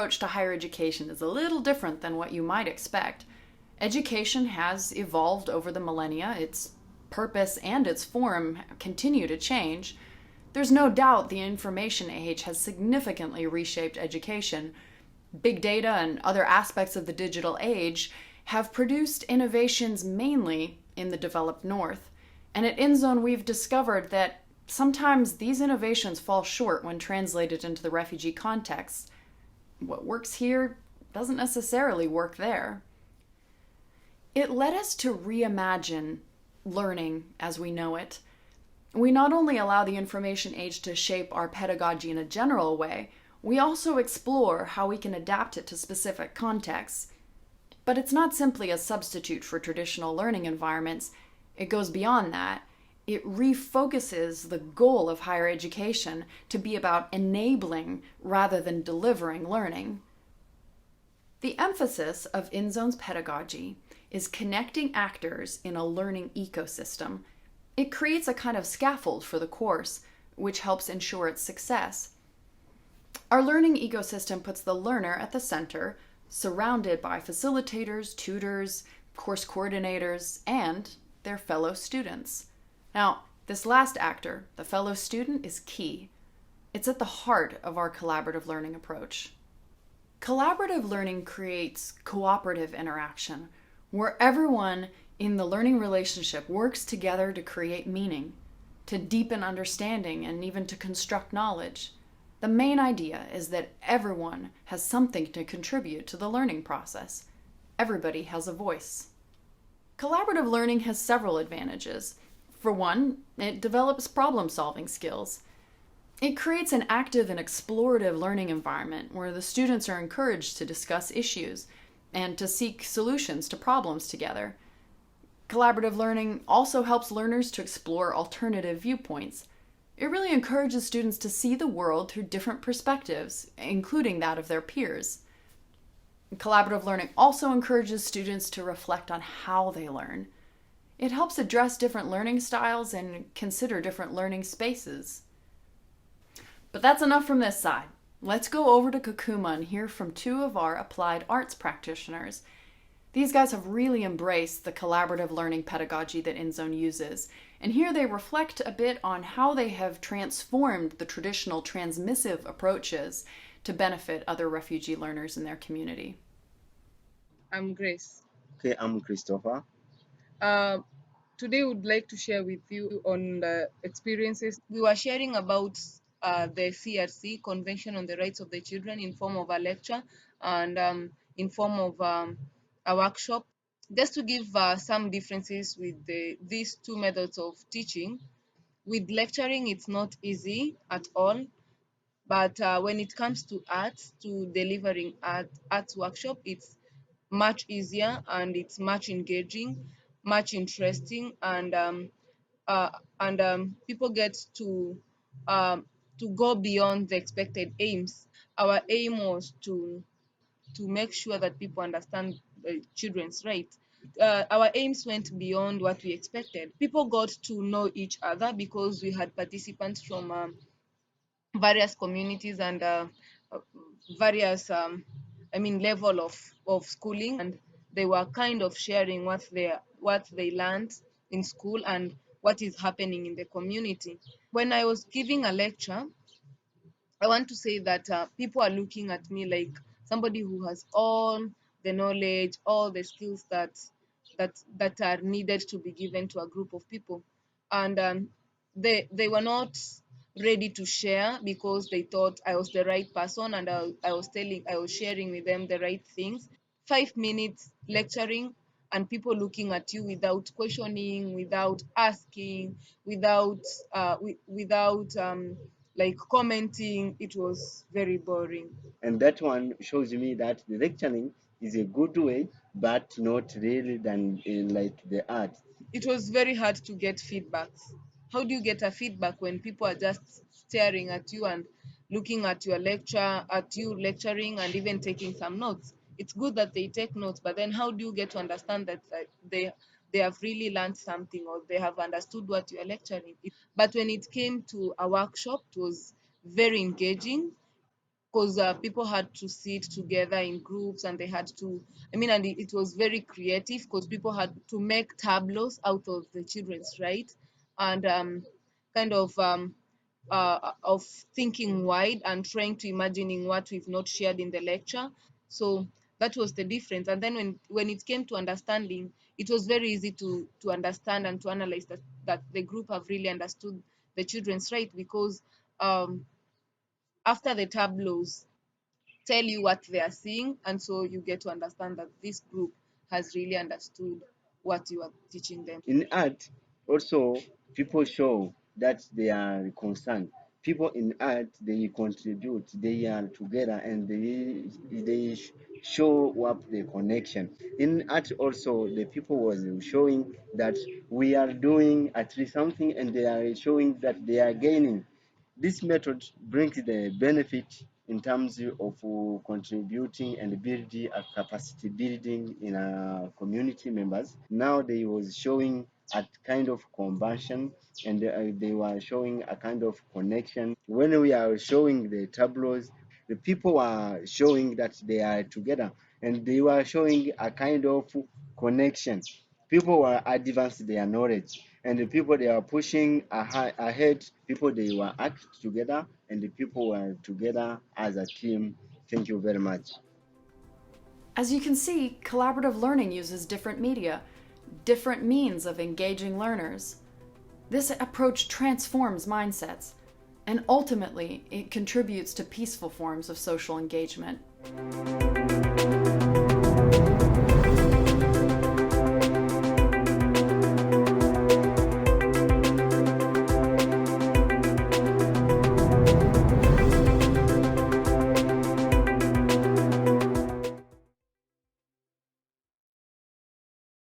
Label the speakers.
Speaker 1: approach to higher education is a little different than what you might expect. Education has evolved over the millennia. Its purpose and its form continue to change. There's no doubt the information age has significantly reshaped education. Big data and other aspects of the digital age have produced innovations mainly in the developed North. And at InZone, we've discovered that sometimes these innovations fall short when translated into the refugee context. What works here doesn't necessarily work there. It led us to reimagine learning as we know it. We not only allow the information age to shape our pedagogy in a general way, we also explore how we can adapt it to specific contexts. But it's not simply a substitute for traditional learning environments. It goes beyond that. It refocuses the goal of higher education to be about enabling rather than delivering learning. The emphasis of InZone's pedagogy is connecting actors in a learning ecosystem. It creates a kind of scaffold for the course, which helps ensure its success. Our learning ecosystem puts the learner at the center, surrounded by facilitators, tutors, course coordinators, and their fellow students. Now, this last actor, the fellow student, is key. It's at the heart of our collaborative learning approach. Collaborative learning creates cooperative interaction, where everyone in the learning relationship works together to create meaning, to deepen understanding, and even to construct knowledge. The main idea is that everyone has something to contribute to the learning process. Everybody has a voice. Collaborative learning has several advantages. For one, it develops problem-solving skills. It creates an active and explorative learning environment where the students are encouraged to discuss issues and to seek solutions to problems together. Collaborative learning also helps learners to explore alternative viewpoints. It really encourages students to see the world through different perspectives, including that of their peers. Collaborative learning also encourages students to reflect on how they learn. It helps address different learning styles and consider different learning spaces. But that's enough from this side. Let's go over to Kakuma and hear from two of our applied arts practitioners. These guys have really embraced the collaborative learning pedagogy that InZone uses, and here they reflect a bit on how they have transformed the traditional transmissive approaches to benefit other refugee learners in their community.
Speaker 2: I'm Grace.
Speaker 3: Okay, I'm Christopher.
Speaker 2: Uh, Today, we'd like to share with you on the experiences. We were sharing about the CRC, Convention on the Rights of the Children, in form of a lecture and in form of a workshop. Just to give some differences with these two methods of teaching. With lecturing, it's not easy at all. But when it comes to arts, to delivering arts workshop, it's much easier and it's much engaging, much interesting, uh, and people get to go beyond the expected aims. Our aim was to make sure that people understand the children's rights. Our aims went beyond what we expected. People got to know each other because we had participants from various communities and uh, various level of schooling, and they were kind of sharing what they learned in school and what is happening in the community. When I was giving a lecture, I want to say that people are looking at me like somebody who has all the knowledge, all the skills that are needed to be given to a group of people, and they were not ready to share because they thought I was the right person, and I was sharing with them the right things. 5 minutes lecturing and people looking at you without questioning, without asking, without like commenting. It was very boring.
Speaker 3: And that one shows me that the lecturing is a good way, but not really than in like the art.
Speaker 2: It was very hard to get feedbacks. How do you get a feedback when people are just staring at you and looking at your lecture, at you lecturing, and even taking some notes? It's good that they take notes, but then how do you get to understand that they have really learned something or they have understood what you are lecturing? But when it came to a workshop, it was very engaging. because people had to sit together in groups, and they had to, and it was very creative because people had to make tableaus out of the children's right, and kind of thinking wide and trying to imagining what we've not shared in the lecture. So that was the difference. And then when it came to understanding, it was very easy to understand and to analyze that the group have really understood the children's right, because um, after the tableaus tell you what they are seeing, and so you get to understand that this group has really understood what you are teaching them.
Speaker 3: In art, also, people show that they are concerned. People in art, they contribute, they are together, and they show up the connection. In art, also, the people was showing that we are doing at least something, and they are showing that they are gaining. This method brings the benefit in terms of contributing and building a capacity building in community members. Now they was showing a kind of conversion, and they were showing a kind of connection. When we are showing the tableaus, the people are showing that they are together, and they were showing a kind of connection. People were advanced their knowledge, and the people they are pushing ahead, people they were act together, and the people were together as a team. Thank you very much.
Speaker 1: As you can see, collaborative learning uses different media, different means of engaging learners. This approach transforms mindsets, and ultimately, it contributes to peaceful forms of social engagement.